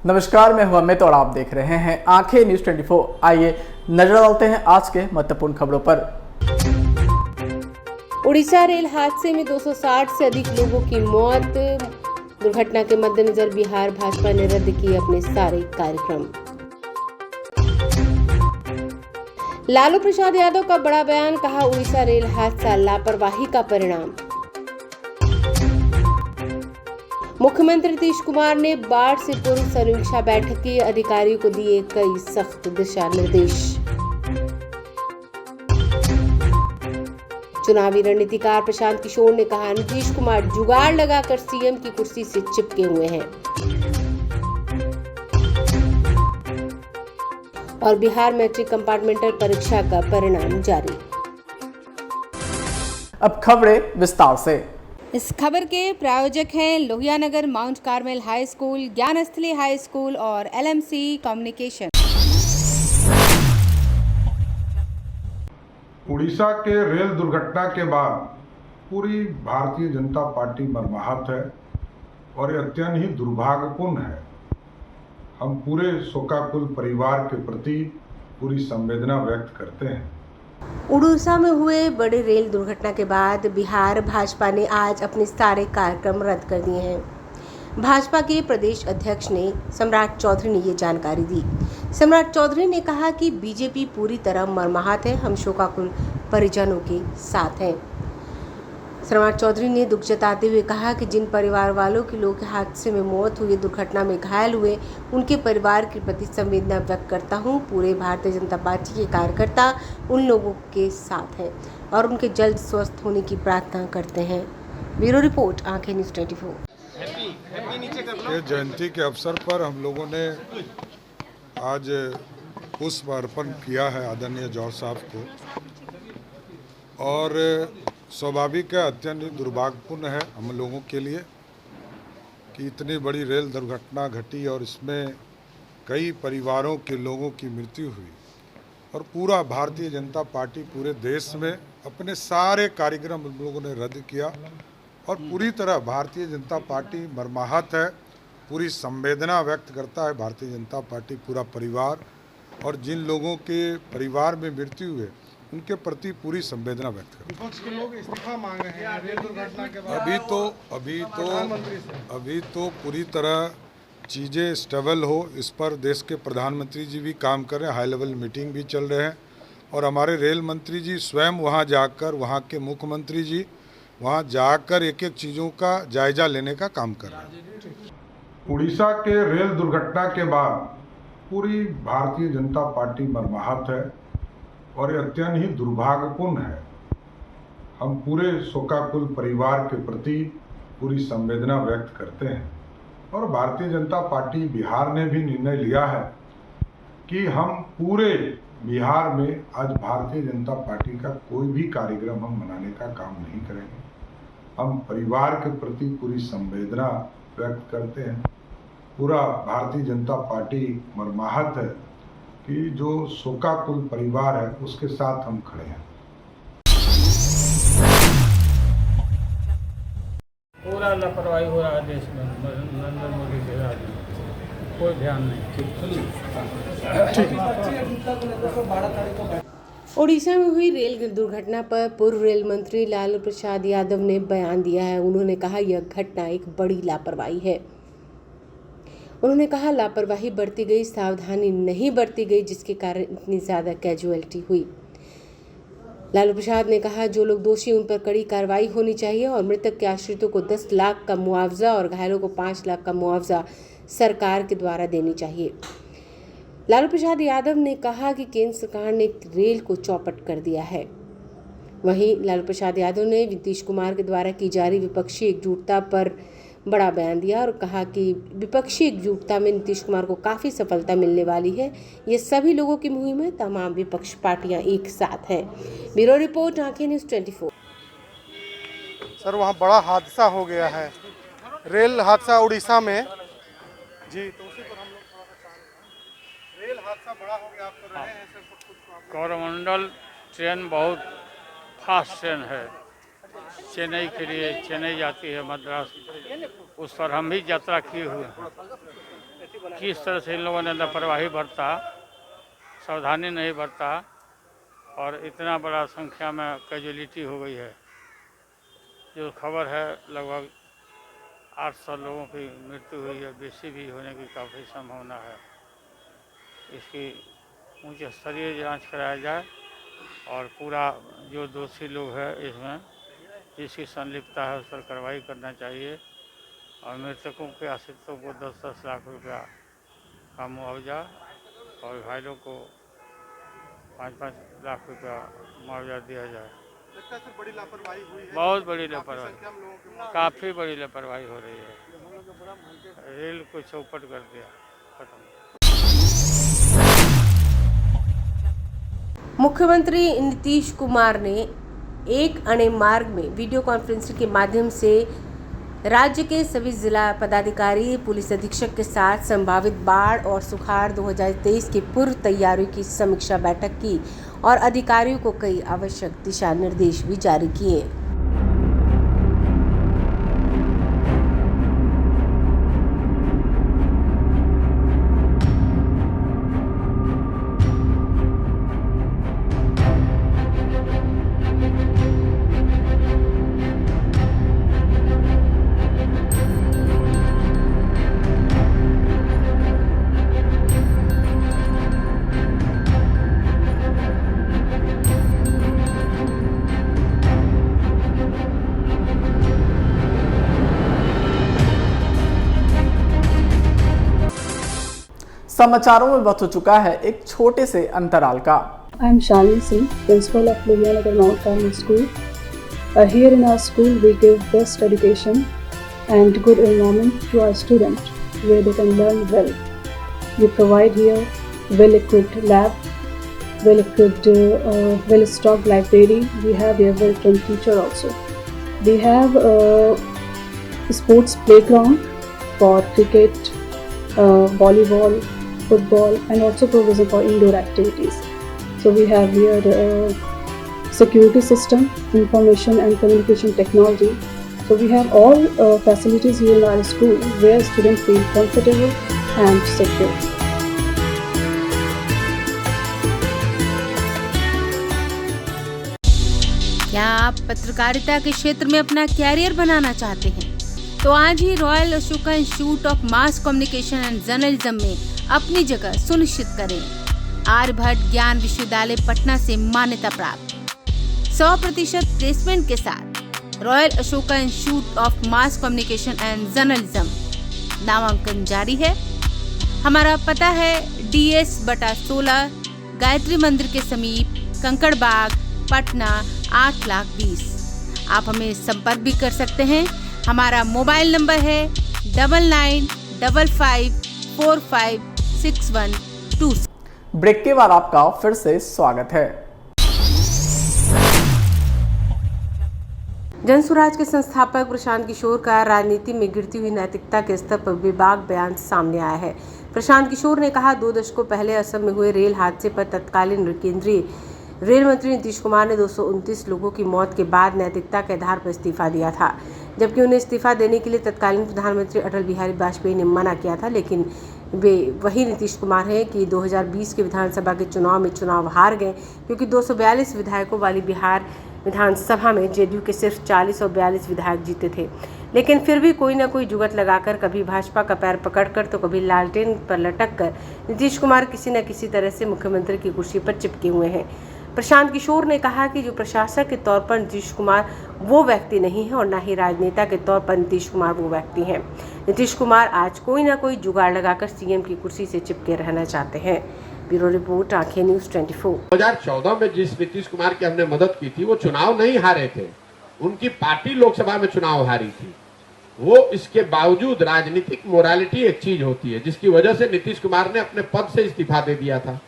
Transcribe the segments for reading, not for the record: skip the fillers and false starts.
नमस्कार, मैं हूं अमित और आप देख रहे हैं आंखें न्यूज 24। आइए नजर डालते हैं आज के महत्वपूर्ण खबरों पर। उड़ीसा रेल हादसे में 260 से अधिक लोगों की मौत। दुर्घटना के मद्देनजर बिहार भाजपा ने रद्द किए अपने सारे कार्यक्रम। लालू प्रसाद यादव का बड़ा बयान, कहा उड़ीसा रेल हादसा लापरवाही का परिणाम। मुख्यमंत्री नीतीश कुमार ने बाढ़ से पूर्व समीक्षा बैठक की, अधिकारियों को दिए कई सख्त दिशा निर्देश। चुनावी रणनीतिकार प्रशांत किशोर ने कहा, नीतीश कुमार जुगाड़ लगाकर सीएम की कुर्सी से चिपके हुए हैं। और बिहार मैट्रिक कंपार्टमेंटल परीक्षा का परिणाम जारी। अब खबरें विस्तार से। इस खबर के प्रायोजक हैं Lohianagar mount Carmel high school, Gyansthali high school और LMC कम्युनिकेशन। उड़ीसा के रेल दुर्घटना के बाद पूरी भारतीय जनता पार्टी मर्माहत है और ये अत्यंत ही दुर्भाग्यपूर्ण है। हम पूरे शोकाकुल परिवार के प्रति पूरी संवेदना व्यक्त करते हैं। उड़ीसा में हुए बड़े रेल दुर्घटना के बाद बिहार भाजपा ने आज अपने सारे कार्यक्रम रद्द कर दिए हैं। भाजपा के प्रदेश अध्यक्ष ने सम्राट चौधरी ने ये जानकारी दी। सम्राट चौधरी ने कहा कि बीजेपी पूरी तरह मर्माहत है, हम शोकाकुल परिजनों के साथ हैं। सम्राट चौधरी ने दुख जताते हुए कहा कि जिन परिवार वालों के लोग हादसे में मौत हुई, दुर्घटना में घायल हुए, उनके परिवार के प्रति संवेदना व्यक्त करता हूं। पूरे भारतीय जनता पार्टी के कार्यकर्ता उन लोगों के साथ हैं और उनके जल्द स्वस्थ होने की प्रार्थना करते हैं। ब्यूरो रिपोर्ट, आंखें न्यूज 24। ये जयंती के अवसर पर हम लोगों ने आज पुष्प अर्पण किया है आदरणीय जौहर साहब को। और स्वाभाविक है, अत्यंत दुर्भाग्यपूर्ण है हम लोगों के लिए कि इतनी बड़ी रेल दुर्घटना घटी और इसमें कई परिवारों के लोगों की मृत्यु हुई और पूरा भारतीय जनता पार्टी पूरे देश में अपने सारे कार्यक्रम हम लोगों ने रद्द किया और पूरी तरह भारतीय जनता पार्टी मर्माहत है, पूरी संवेदना व्यक्त करता है भारतीय जनता पार्टी पूरा परिवार। और जिन लोगों के परिवार में मृत्यु हुए उनके प्रति पूरी संवेदना व्यक्त करते हैं। विपक्ष के लोग इस्तीफा मांग रहे हैं रेल दुर्घटना के बाद। अभी तो पूरी तरह चीज़ें स्टेबल हो, इस पर देश के प्रधानमंत्री जी भी काम कर रहे हैं, हाई लेवल मीटिंग भी चल रहे हैं और हमारे रेल मंत्री जी स्वयं वहां जाकर, वहां के मुख्यमंत्री जी वहां जाकर एक एक चीज़ों का जायजा लेने का काम कर रहे हैं। उड़ीसा के रेल दुर्घटना के बाद पूरी भारतीय जनता पार्टी मर्माहत है और ये अत्यंत ही दुर्भाग्यपूर्ण है। हम पूरे शोकाकुल परिवार के प्रति पूरी संवेदना व्यक्त करते हैं और भारतीय जनता पार्टी बिहार ने भी निर्णय लिया है कि हम पूरे बिहार में आज भारतीय जनता पार्टी का कोई भी कार्यक्रम हम मनाने का काम नहीं करेंगे। हम परिवार के प्रति पूरी संवेदना व्यक्त करते हैं। पूरा भारतीय जनता पार्टी मर्माहत है कि जो शोकाकुल परिवार है उसके साथ हम खड़े हैं। पूरा लापरवाही हो रहा है देश में, नरेंद्र मोदी के राज में कोई ध्यान नहीं। ओडिशा में हुई रेल दुर्घटना पर पूर्व रेल मंत्री लालू प्रसाद यादव ने बयान दिया है। उन्होंने कहा, यह घटना एक बड़ी लापरवाही है। उन्होंने कहा, लापरवाही बरती गई, सावधानी नहीं बरती गई, जिसके कारण इतनी ज़्यादा कैजुअलिटी हुई। लालू प्रसाद ने कहा, जो लोग दोषी उन पर कड़ी कार्रवाई होनी चाहिए और मृतक के आश्रितों को 10 लाख का मुआवजा और घायलों को 5 लाख का मुआवजा सरकार के द्वारा देनी चाहिए। लालू प्रसाद यादव ने कहा कि केंद्र सरकार ने रेल को चौपट कर दिया है। वहीं लालू प्रसाद यादव ने नीतीश कुमार के द्वारा की जा रही विपक्षी एकजुटता पर बड़ा बयान दिया और कहा कि विपक्षी एकजुटता में नीतीश कुमार को काफ़ी सफलता मिलने वाली है। ये सभी लोगों की मुहिम है, तमाम विपक्ष पार्टियां एक साथ हैं। ब्यूरो रिपोर्ट, आंखें न्यूज 24। सर, वहाँ बड़ा हादसा हो गया है, रेल हादसा उड़ीसा में जी। तो उसी पर हम लोग थोड़ा सा रेल हादसा बड़ा हो गया, आप तो रहे हैं सर, कुछ कोरोमंडल ट्रेन बहुत फास्ट ट्रेन है, चेन्नई के लिए, चेन्नई जाती है मद्रास, उस पर हम भी यात्रा किए हुए हैं। किस तरह से इन लोगों ने लापरवाही बरता, सावधानी नहीं बरता और इतना बड़ा संख्या में कैजुअलिटी हो गई है। जो खबर है लगभग 800 लोगों की मृत्यु हुई है, बेसी भी होने की काफ़ी संभावना है। इसकी उच्च स्तरीय जांच कराया जाए और पूरा जो दोषी लोग हैं इसमें जिसकी संलिप्तता है उस पर कार्रवाई करना चाहिए और मृतकों के आश्रितों को 10-10 लाख रुपया का मुआवजा और घायलों को 5-5 लाख रुपया मुआवजा दिया जाए। लगता है सर बड़ी लापरवाही हुई है। बहुत बड़ी लापरवाही, संख्या में लोगों की काफ़ी बड़ी लापरवाही हो रही है। रेल को चौपट कर दिया, खत्म। मुख्यमंत्री नीतीश कुमार ने एक अणे मार्ग में वीडियो कॉन्फ्रेंसिंग के माध्यम से राज्य के सभी जिला पदाधिकारी, पुलिस अधीक्षक के साथ संभावित बाढ़ और सुखाड़ 2023 की पूर्व तैयारियों की समीक्षा बैठक की और अधिकारियों को कई आवश्यक दिशा निर्देश भी जारी किए। समाचारों में वक्त हो चुका है एक छोटे से अंतराल का। I am Shalini Singh, principal of Lohianagar Mount Carmel School. Here in our school, we give best education and good environment to our students where they can learn well. We provide here well-equipped lab, well-equipped, well-stocked library. We have here well-trained teacher also. We have a sports playground for cricket, volleyball, football, and also provision for indoor activities. So we have here security system, information and communication technology. So we have all facilities here in our school where students feel comfortable and secure. क्या आप पत्रकारिता के क्षेत्र में अपना career बनाना चाहते हैं? तो आज ही royal Ashoka institute of mass communication and journalism में अपनी जगह सुनिश्चित करें। आर्यभट्ट ज्ञान विश्वविद्यालय पटना से मान्यता प्राप्त 100% प्लेसमेंट के साथ royal Ashoka institute of mass communication and journalism नामांकन जारी है। हमारा पता है DS/16 गायत्री मंदिर के समीप, कंकड़ बाग, पटना 8,20,000। आप हमें संपर्क भी कर सकते हैं। हमारा मोबाइल नंबर है 9955456126। ब्रेक के बाद आपका फिर से स्वागत है। जनसुराज के संस्थापक प्रशांत किशोर का राजनीति में गिरती हुई नैतिकता के स्तर पर बेबाक बयान सामने आया है। प्रशांत किशोर ने कहा, 2 दशकों पहले असम में हुए रेल हादसे पर तत्कालीन केंद्रीय रेल मंत्री नीतीश कुमार ने 229 लोगों की मौत के बाद नैतिकता के आधार पर इस्तीफा दिया था, जबकि उन्हें इस्तीफा देने के लिए तत्कालीन प्रधानमंत्री अटल बिहारी वाजपेयी ने मना किया था। लेकिन वे वही नीतीश कुमार हैं कि 2020 के विधानसभा के चुनाव में चुनाव हार गए, क्योंकि 242 विधायकों वाली बिहार विधानसभा में जेडीयू के सिर्फ 40 और 42 विधायक जीते थे। लेकिन फिर भी कोई न कोई जुगत लगाकर, कभी भाजपा का पैर पकड़कर तो कभी लालटेन पर लटक कर नीतीश कुमार किसी न किसी तरह से मुख्यमंत्री की कुर्सी पर चिपके हुए हैं। प्रशांत किशोर ने कहा कि जो प्रशासक के तौर पर नीतीश कुमार वो व्यक्ति नहीं है और न ही राजनेता के तौर पर नीतीश कुमार वो व्यक्ति हैं। नीतीश कुमार आज कोई ना कोई जुगाड़ लगाकर सीएम की कुर्सी से चिपके रहना चाहते हैं। ब्यूरो रिपोर्ट, आंखें न्यूज़ 24। 2014 में जिस नीतीश कुमार की हमने मदद की थी वो चुनाव नहीं हारे थे, उनकी पार्टी लोकसभा में चुनाव हारी थी। वो इसके बावजूद राजनीतिक मोरालिटी एक चीज होती है जिसकी वजह से नीतीश कुमार ने अपने पद से इस्तीफा दे दिया था।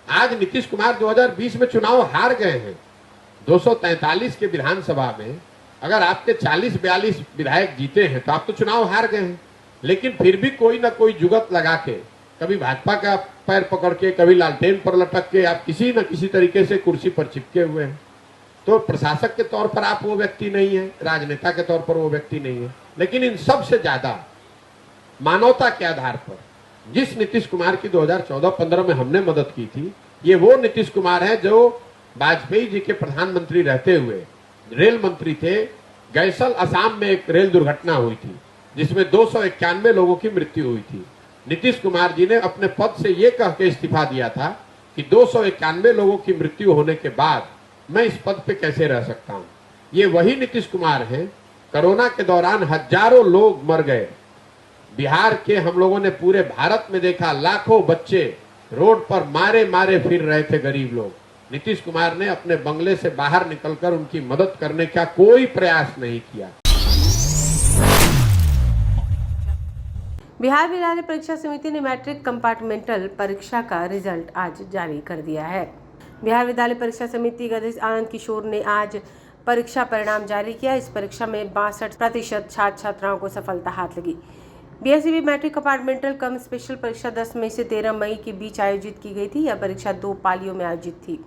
आज नीतीश कुमार 2020 में चुनाव हार गए हैं। 243 के विधानसभा में अगर आपके 40-42 विधायक जीते हैं तो आप तो चुनाव हार गए हैं। लेकिन फिर भी कोई ना कोई जुगत लगा के, कभी भाजपा का पैर पकड़ के, कभी लालटेन पर लटक के आप किसी न किसी तरीके से कुर्सी पर चिपके हुए हैं। तो प्रशासक के तौर पर आप वो व्यक्ति नहीं है, राजनेता के तौर पर वो व्यक्ति नहीं है, लेकिन इन सब से ज्यादा मानवता के आधार पर जिस नीतीश कुमार की 2014-15 में हमने मदद की थी, ये वो नीतीश कुमार है जो वाजपेयी जी के प्रधानमंत्री रहते हुए रेल मंत्री थे। गैसल असम में एक रेल दुर्घटना हुई थी जिसमें 291 लोगों की मृत्यु हुई थी। नीतीश कुमार जी ने अपने पद से ये कह के इस्तीफा दिया था कि 291 लोगों की मृत्यु होने के बाद मैं इस पद पे कैसे रह सकता हूं। ये वही नीतीश कुमार हैं। कोरोना के दौरान हजारों लोग मर गए। बिहार के हम लोगों ने पूरे भारत में देखा, लाखों बच्चे रोड पर मारे मारे फिर रहे थे गरीब लोग। नीतीश कुमार ने अपने बंगले से बाहर निकलकर उनकी मदद करने का कोई प्रयास नहीं किया। बिहार विद्यालय परीक्षा समिति ने मैट्रिक कंपार्टमेंटल परीक्षा का रिजल्ट आज जारी कर दिया है। बिहार विद्यालय परीक्षा समिति के अध्यक्ष आनंद किशोर ने आज परीक्षा परिणाम जारी किया। इस परीक्षा में 62% छात्र छात्राओं को सफलता हाथ लगी। बीएसईबी मैट्रिक कंपार्टमेंटल कम स्पेशल परीक्षा 10 मई से 13 मई के बीच आयोजित की गई थी। यह परीक्षा 2 पालियों में आयोजित थी।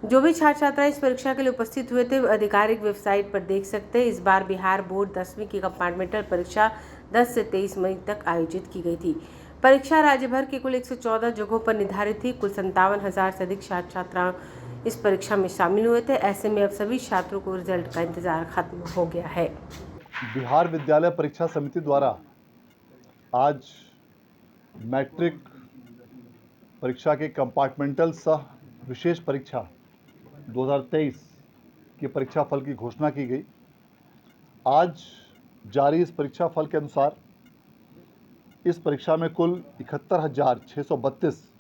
जो भी छात्र छात्राएं इस परीक्षा के लिए उपस्थित हुए थे आधिकारिक वेबसाइट पर देख सकते हैं। इस बार बिहार बोर्ड 10वीं की कंपार्टमेंटल परीक्षा 10 से 23 मई तक आयोजित की गई थी। परीक्षा राज्य भर के कुल 114 जगहों पर निर्धारित थी। कुल 57,000 से अधिक छात्र छात्राएं इस परीक्षा में शामिल हुए थे। ऐसे में अब सभी छात्रों को रिजल्ट का इंतजार खत्म हो गया है। बिहार विद्यालय परीक्षा समिति द्वारा आज मैट्रिक परीक्षा के कंपार्टमेंटल सह विशेष परीक्षा 2023 की परीक्षा फल की घोषणा की गई। आज जारी इस परीक्षा फल के अनुसार इस परीक्षा में कुल 71,632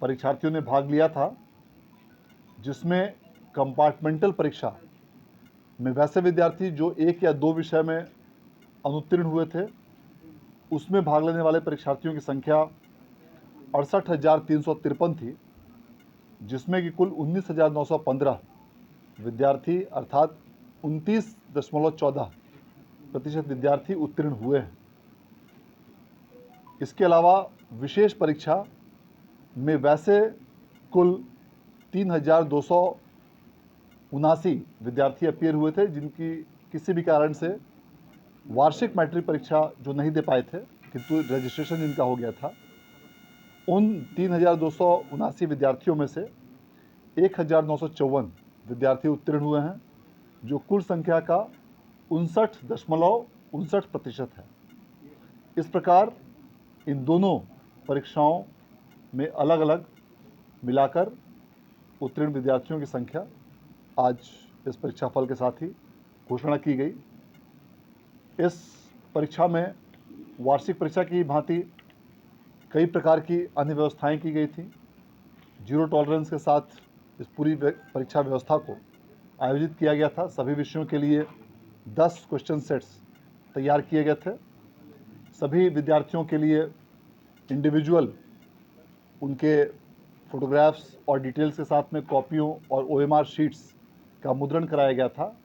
परीक्षार्थियों ने भाग लिया था, जिसमें कंपार्टमेंटल परीक्षा में वैसे विद्यार्थी जो 1 या 2 विषय में अनुत्तीर्ण हुए थे, उसमें भाग लेने वाले परीक्षार्थियों की संख्या 68,353 थी, जिसमें कि कुल 19,915 विद्यार्थी अर्थात 29.14% विद्यार्थी उत्तीर्ण हुए हैं। इसके अलावा विशेष परीक्षा में वैसे कुल 3,279 विद्यार्थी अपीयर हुए थे, जिनकी किसी भी कारण से वार्षिक मैट्रिक परीक्षा जो नहीं दे पाए थे किंतु रजिस्ट्रेशन जिनका हो गया था, उन 3,279 विद्यार्थियों में से 1,954 विद्यार्थी उत्तीर्ण हुए हैं, जो कुल संख्या का 59.59% है। इस प्रकार इन दोनों परीक्षाओं में अलग अलग मिलाकर उत्तीर्ण विद्यार्थियों की संख्या आज इस परीक्षा फल के साथ ही घोषणा की गई। इस परीक्षा में वार्षिक परीक्षा की भांति कई प्रकार की अन्य व्यवस्थाएं की गई थी। जीरो टॉलरेंस के साथ इस पूरी परीक्षा व्यवस्था को आयोजित किया गया था। सभी विषयों के लिए 10 क्वेश्चन सेट्स तैयार किए गए थे। सभी विद्यार्थियों के लिए इंडिविजुअल उनके फोटोग्राफ्स और डिटेल्स के साथ में कॉपियों और OMR शीट्स का मुद्रण कराया गया था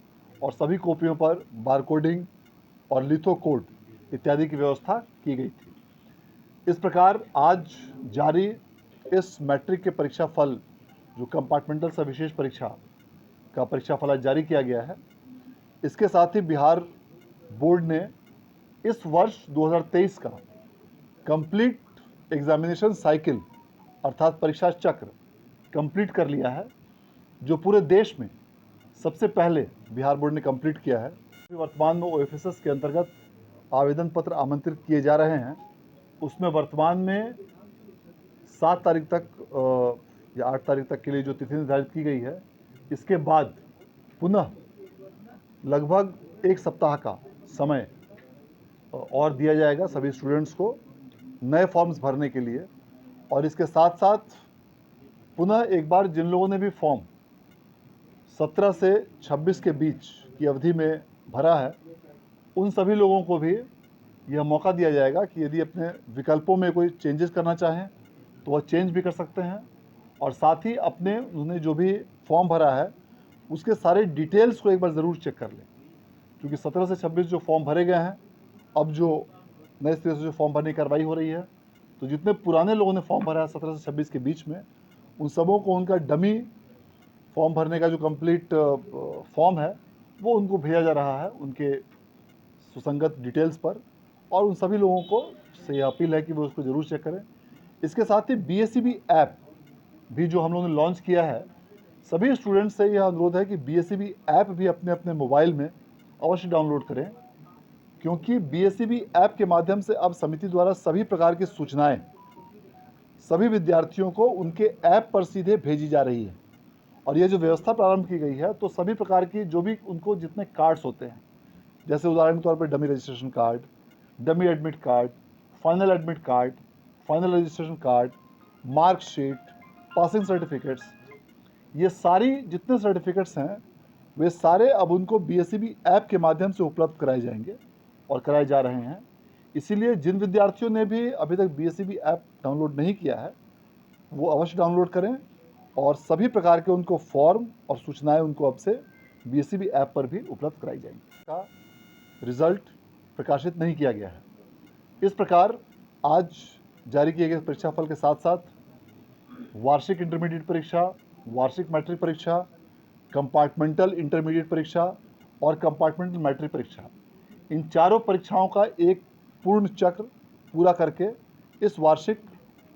और सभी कॉपियों पर बारकोडिंग और लिथो कोड इत्यादि की व्यवस्था की गई थी। इस प्रकार आज जारी इस मैट्रिक के परीक्षा फल जो कंपार्टमेंटल सह विशेष परीक्षा का परीक्षा फल आज जारी किया गया है, इसके साथ ही बिहार बोर्ड ने इस वर्ष 2023 का कंप्लीट एग्जामिनेशन साइकिल अर्थात परीक्षा चक्र कंप्लीट कर लिया है, जो पूरे देश में सबसे पहले बिहार बोर्ड ने कंप्लीट किया है। वर्तमान में OFSS के अंतर्गत आवेदन पत्र आमंत्रित किए जा रहे हैं। उसमें वर्तमान में 7 तारीख तक या 8 तारीख तक के लिए जो तिथि निर्धारित की गई है, इसके बाद पुनः लगभग 1 सप्ताह का समय और दिया जाएगा सभी स्टूडेंट्स को नए फॉर्म्स भरने के लिए। और इसके साथ साथ पुनः एक बार जिन लोगों ने भी फॉर्म 17 से 26 के बीच की अवधि में भरा है, उन सभी लोगों को भी यह मौका दिया जाएगा कि यदि अपने विकल्पों में कोई चेंजेस करना चाहें तो वह चेंज भी कर सकते हैं। और साथ ही अपने उन्होंने जो भी फॉर्म भरा है उसके सारे डिटेल्स को एक बार ज़रूर चेक कर लें, क्योंकि 17 से 26 जो फॉर्म भरे गए हैं, अब जो नए सिरे से जो फॉर्म भरने की कार्रवाई हो रही है, तो जितने पुराने लोगों ने फॉर्म भरा है 17 से 26 के बीच में, उन सबों को उनका डमी फॉर्म भरने का जो कंप्लीट फॉर्म है वो उनको भेजा जा रहा है उनके सुसंगत डिटेल्स पर, और उन सभी लोगों को से यह अपील है कि वो उसको ज़रूर चेक करें। इसके साथ ही BSEB ऐप भी जो हम लोगों ने लॉन्च किया है, सभी स्टूडेंट्स से यह अनुरोध है कि BSEB ऐप भी अपने अपने मोबाइल में अवश्य डाउनलोड करें, क्योंकि BSEB ऐप के माध्यम से अब समिति द्वारा सभी प्रकार की सूचनाएं सभी विद्यार्थियों को उनके ऐप पर सीधे भेजी जा रही है। और ये जो व्यवस्था प्रारंभ की गई है, तो सभी प्रकार की जो भी उनको जितने कार्ड्स होते हैं, जैसे उदाहरण के तौर पर dummy registration card, dummy admit card, final admit card, final registration card, marksheet, passing certificates, ये सारी जितने सर्टिफिकेट्स हैं वे सारे अब उनको BSEB ऐप के माध्यम से उपलब्ध कराए जाएंगे और कराए जा रहे हैं। इसीलिए जिन विद्यार्थियों ने भी अभी तक BSEB ऐप डाउनलोड नहीं किया है, वो अवश्य डाउनलोड करें और सभी प्रकार के उनको फॉर्म और सूचनाएं उनको अब से BSEB ऐप पर भी उपलब्ध कराई जाएंगी। का रिजल्ट प्रकाशित नहीं किया गया है। इस प्रकार आज जारी किए गए परीक्षाफल के साथ साथ वार्षिक इंटरमीडिएट परीक्षा, वार्षिक मैट्रिक परीक्षा, कंपार्टमेंटल इंटरमीडिएट परीक्षा और कंपार्टमेंटल मैट्रिक परीक्षा, इन चारों परीक्षाओं का एक पूर्ण चक्र पूरा करके इस वार्षिक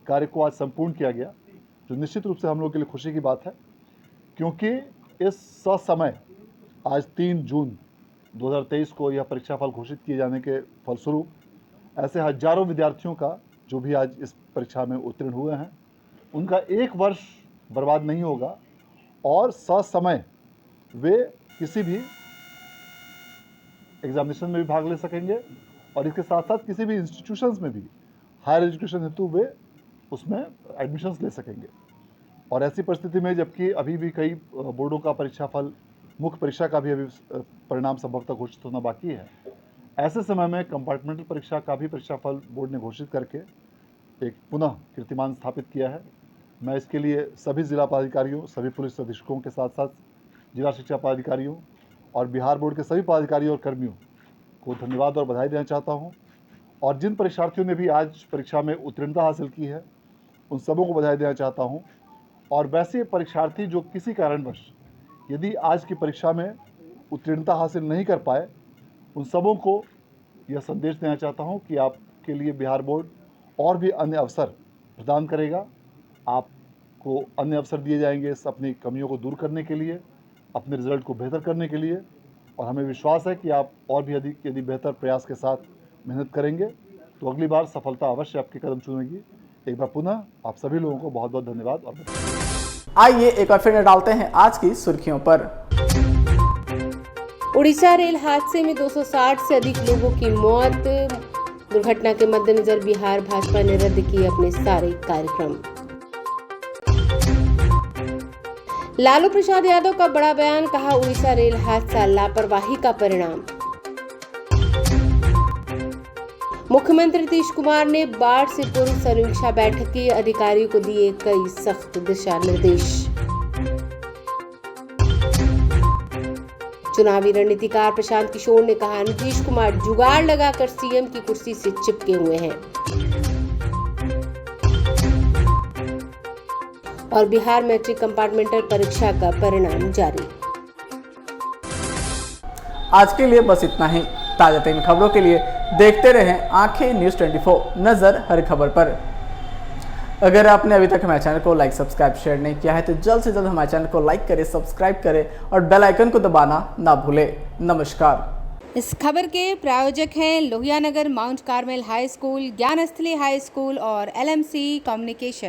कार्य को आज संपूर्ण किया गया, जो निश्चित रूप से हम लोग के लिए खुशी की बात है, क्योंकि इस ससमय आज 3 जून 2023 को यह परीक्षाफल घोषित किए जाने के फलस्वरूप ऐसे हजारों विद्यार्थियों का जो भी आज इस परीक्षा में उत्तीर्ण हुए हैं, उनका 1 वर्ष बर्बाद नहीं होगा और ससमय वे किसी भी एग्जामिनेशन में भी भाग ले सकेंगे और इसके साथ साथ किसी भी इंस्टीट्यूशंस में भी हायर एजुकेशन हेतु वे उसमें एडमिशन्स ले सकेंगे। और ऐसी परिस्थिति में जबकि अभी भी कई बोर्डों का परीक्षाफल, मुख्य परीक्षा का भी अभी परिणाम संभवतः घोषित होना बाकी है, ऐसे समय में कंपार्टमेंटल परीक्षा का भी परीक्षाफल बोर्ड ने घोषित करके एक पुनः कीर्तिमान स्थापित किया है। मैं इसके लिए सभी जिला पदाधिकारियों, सभी पुलिस अधीक्षकों के साथ साथ जिला शिक्षा पदाधिकारियों और बिहार बोर्ड के सभी पदाधिकारियों और कर्मियों को धन्यवाद और बधाई देना चाहता हूं। और जिन परीक्षार्थियों ने भी आज परीक्षा में उत्तीर्णता हासिल की है, उन सबों को बधाई देना चाहता हूं। और वैसे परीक्षार्थी जो किसी कारणवश यदि आज की परीक्षा में उत्तीर्णता हासिल नहीं कर पाए, उन सबों को यह संदेश देना चाहता हूं कि आपके लिए बिहार बोर्ड और भी अन्य अवसर प्रदान करेगा। आपको अन्य अवसर दिए जाएंगे इस अपनी कमियों को दूर करने के लिए, अपने रिजल्ट को बेहतर करने के लिए, और हमें विश्वास है कि आप और भी यदि बेहतर प्रयास के साथ मेहनत करेंगे तो अगली बार सफलता अवश्य आपके कदम चूमेगी। एक बार पुनः आप सभी लोगों को बहुत बहुत धन्यवाद और आइए एक बार फिर डालते हैं आज की सुर्खियों पर। उड़ीसा रेल हादसे में 260 से अधिक लोगों की मौत। दुर्घटना के मद्देनजर बिहार भाजपा ने रद्द किए अपने सारे कार्यक्रम। लालू प्रसाद यादव का बड़ा बयान, कहा उड़ीसा रेल हादसा लापरवाही का परिणाम। मुख्यमंत्री नीतीश कुमार ने बाढ़ से पूर्व समीक्षा बैठक की, अधिकारियों को दिए कई सख्त दिशा निर्देश। चुनावी रणनीतिकार प्रशांत किशोर ने कहा, नीतीश कुमार जुगाड़ लगाकर सीएम की कुर्सी से चिपके हुए हैं। और बिहार मैट्रिक कंपार्टमेंटल परीक्षा का परिणाम जारी। आज के लिए बस इतना ही। ताजा तरीन खबरों के लिए देखते रहें आंखें न्यूज़ 24, नजर हर खबर पर। अगर आपने अभी तक हमारे चैनल को लाइक, सब्सक्राइब, शेयर नहीं किया है तो जल्द से जल्द हमारे चैनल को लाइक करें, सब्सक्राइब करें और बेल आइकन को दबाना ना भूलें। नमस्कार। इस खबर के प्रायोजक हैं Lohia Nagar mount Carmel high school, Gyansthali high school और LMC कम्युनिकेशन।